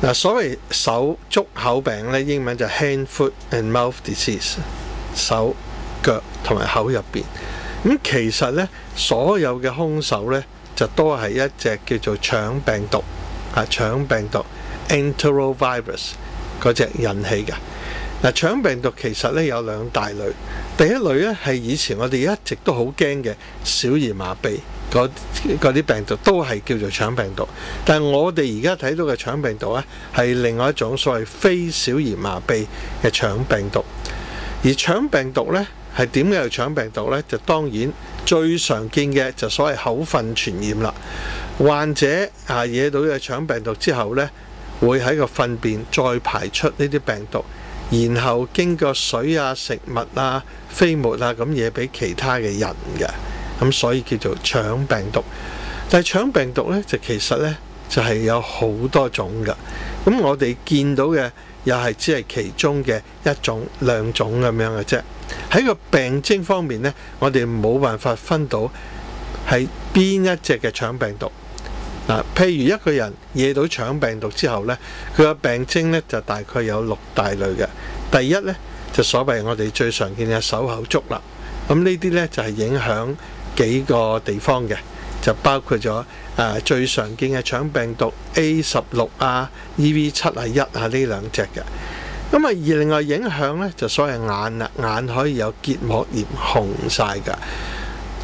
嗱，所謂手足口病咧，英文就 hand, foot and mouth disease， 手腳同埋口入邊。咁其實咧，所有嘅兇手咧就都係一隻叫做腸病毒腸病毒 enterovirus 嗰隻引起嘅。嗱，腸病毒其實咧有兩大類，第一類咧係以前我哋一直都好驚嘅小兒麻痹嗰啲病毒，都係叫做腸病毒。但係我哋而家睇到嘅腸病毒咧係另外一種所謂非小兒麻痹嘅腸病毒。而腸病毒咧係點解係腸病毒咧？就當然最常見嘅就所謂口糞傳染啦。患者惹到嘅腸病毒之後咧，會喺個糞便再排出呢啲病毒，然後經過水啊、食物啊、飛沫啊咁嘢俾其他嘅人嘅，咁所以叫做腸病毒。但係腸病毒咧就其實咧就係有好多種㗎，咁我哋見到嘅又係只係其中嘅一種兩種咁樣嘅啫。喺個病徵方面咧，我哋冇辦法分到係邊一隻嘅腸病毒。譬如一個人惹到腸病毒之後咧，佢個病徵咧就大概有6大類嘅。第一咧就所謂我哋最常見嘅手口足啦。咁呢啲咧就係影響幾個地方嘅，就包括咗最常見嘅腸病毒 A16 啊、EV71啊呢兩隻嘅。咁而另外影響咧就所謂眼啦，眼可以有結膜炎紅晒㗎，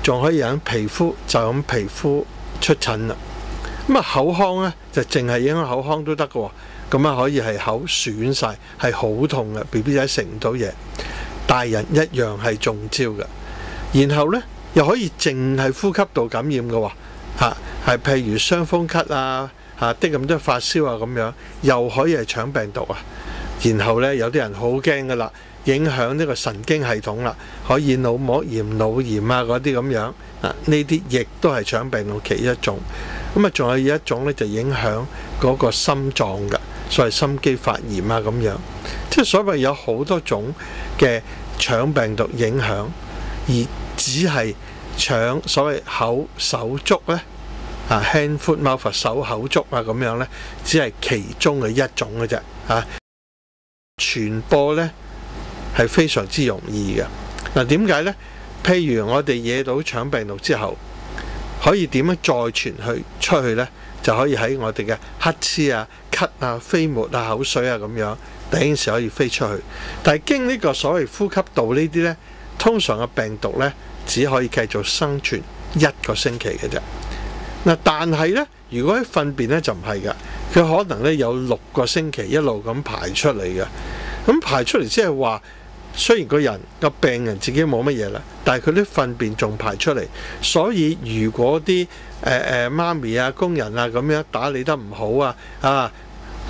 仲可以影皮膚，就咁皮膚出疹啦。咁口腔咧就淨係影響口腔都得嘅喎，咁可以係口損晒，係好痛嘅 ，BB 仔食唔到嘢，大人一樣係中招嘅。然後咧又可以淨係呼吸道感染嘅喎，係譬如傷風咳啊，啲咁多發燒啊咁樣，又可以係腸病毒啊。然後咧有啲人好驚嘅啦，影響呢個神經系統啦，可以腦膜炎、腦炎啊嗰啲咁樣，呢啲亦都係腸病毒其一種。咁仲有一種咧就影響嗰個心臟嘅，所謂心肌發炎啊咁樣，即係所謂有好多種嘅腸病毒影響，而只係腸所謂口手足咧hand foot mouth 手口足啊咁樣咧，只係其中嘅一種嘅啫傳播咧係非常之容易嘅。嗱，點解咧？譬如我哋惹到腸病毒之後，可以點樣再傳出去呢？就可以喺我哋嘅乞嗤啊、咳啊、飛沫啊、口水啊咁樣，第一時可以飛出去。但係經呢個所謂呼吸道呢啲呢，通常嘅病毒呢，只可以繼續生存1個星期嘅啫。但係呢，如果喺糞便呢，就唔係㗎，佢可能呢有6個星期一路咁排出嚟嘅。咁排出嚟即係話，雖然個人個病人自己冇乜嘢啦，但係佢啲糞便仲排出嚟，所以如果啲媽咪啊、工人啊咁樣打理得唔好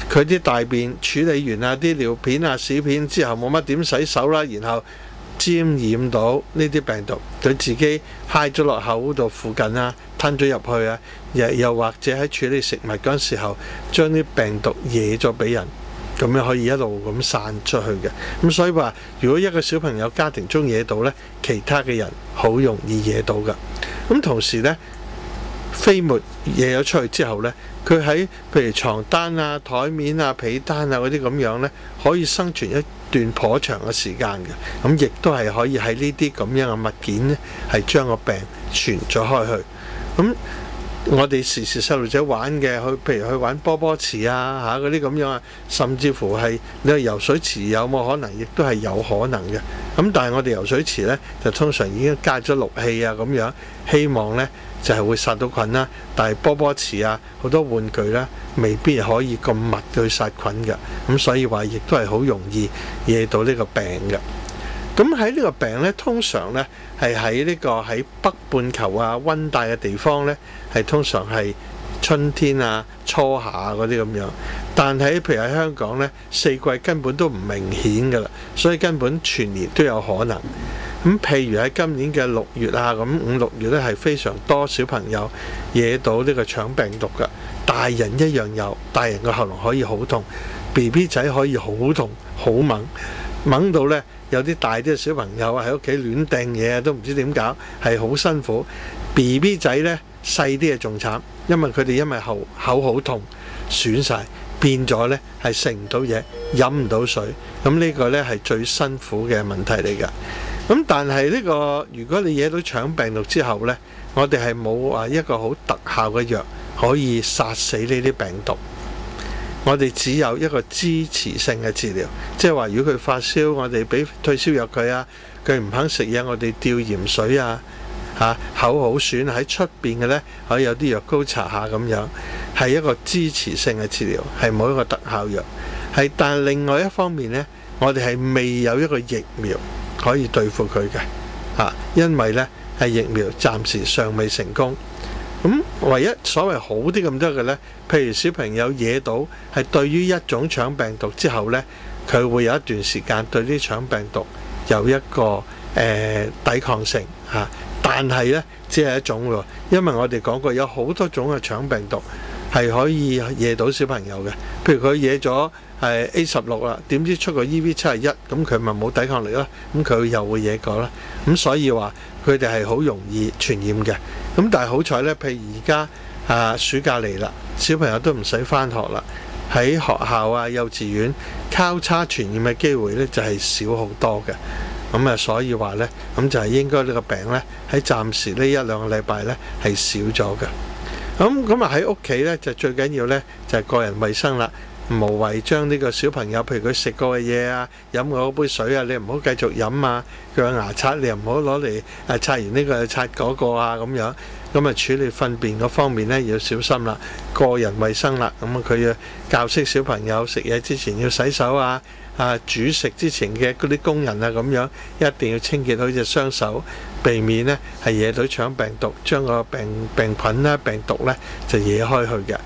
佢啲大便處理完啊、啲尿片啊、屎片之後冇乜點洗手啦，然後沾染到呢啲病毒，佢自己揩咗落口度附近啊，吞咗入去啊，又或者喺處理食物嗰陣時候將啲病毒惹咗俾人。咁樣可以一路咁散出去嘅，咁所以話，如果一個小朋友家庭中惹到呢，其他嘅人好容易惹到㗎。咁同時呢，飛沫惹咗出去之後呢，佢喺譬如床單啊、台面啊、被單啊嗰啲咁樣呢，可以生存一段頗長嘅時間嘅。咁亦都係可以喺呢啲咁樣嘅物件呢，係將個病傳咗開去。咁我哋時細路仔玩嘅，譬如去玩波波池啊嗰啲咁樣啊，甚至乎係你去游水池有冇可能，亦都係有可能嘅。咁但係我哋游水池呢，就通常已經加咗氯氣啊咁樣，希望呢就係會殺到菌啦。但係波波池啊，好多玩具呢，未必可以咁密去殺菌嘅。咁所以話亦都係好容易惹到呢個病嘅。咁喺呢個病呢，通常呢係喺北半球啊溫帶嘅地方呢，係通常係春天啊、初夏啊嗰啲咁樣。但係譬如喺香港呢，四季根本都唔明顯㗎啦，所以根本全年都有可能。咁譬如喺今年嘅6月啊，咁5、6月呢係非常多小朋友惹到呢個腸病毒㗎，大人一樣有，大人個喉嚨可以好痛 ，BB 仔可以好痛好掹到呢。有啲大啲嘅小朋友喺屋企亂掟嘢都唔知點搞，係好辛苦。BB 仔呢，細啲嘅仲慘，因為佢哋口好痛損晒，變咗呢係食唔到嘢，飲唔到水，咁呢個呢係最辛苦嘅問題嚟㗎。咁但係呢個如果你惹到腸病毒之後呢，我哋係冇話一個好特效嘅藥可以殺死呢啲病毒，我哋只有一個支持性嘅治療，即係話如果佢發燒，我哋俾退燒藥佢啊，佢唔肯食嘢，我哋吊鹽水啊，口好損喺出邊嘅呢，可以有啲藥膏搽下咁樣，係一個支持性嘅治療，係冇一個特效藥。但係另外一方面呢，我哋係未有一個疫苗可以對付佢嘅，因為呢係疫苗暫時尚未成功。咁唯一所謂好啲咁多嘅呢，譬如小朋友惹到係對於一種腸病毒之後呢，佢會有一段時間對啲腸病毒有一個抵抗性但係呢，只係一種喎，因為我哋講過有好多種嘅腸病毒係可以惹到小朋友嘅，譬如佢惹咗A16啦，點知出個 EV71，咁佢咪冇抵抗力啦，咁佢又會惹過啦，咁所以話佢哋係好容易傳染嘅。咁但係好彩呢，譬如而家暑假嚟啦，小朋友都唔使返學啦，喺學校幼稚園交叉傳染嘅機會呢就係少好多嘅。咁所以話呢，咁就係應該呢個病呢，喺暫時呢1-2個禮拜呢係少咗嘅。咁喺屋企呢，就最緊要呢，就係個人衞生啦，無謂將呢個小朋友，譬如佢食過嘅嘢啊、飲過嗰杯水啊，你唔好繼續飲啊。佢有牙刷，你又唔好攞嚟刷完呢個又刷嗰個啊咁樣。咁處理糞便嗰方面呢，要小心啦，個人衞生啦。咁佢要教識小朋友食嘢之前要洗手啊。煮食之前嘅嗰啲工人咁樣，一定要清潔好隻雙手，避免呢係惹到腸病毒，將個病菌啦、病毒呢就惹開去嘅。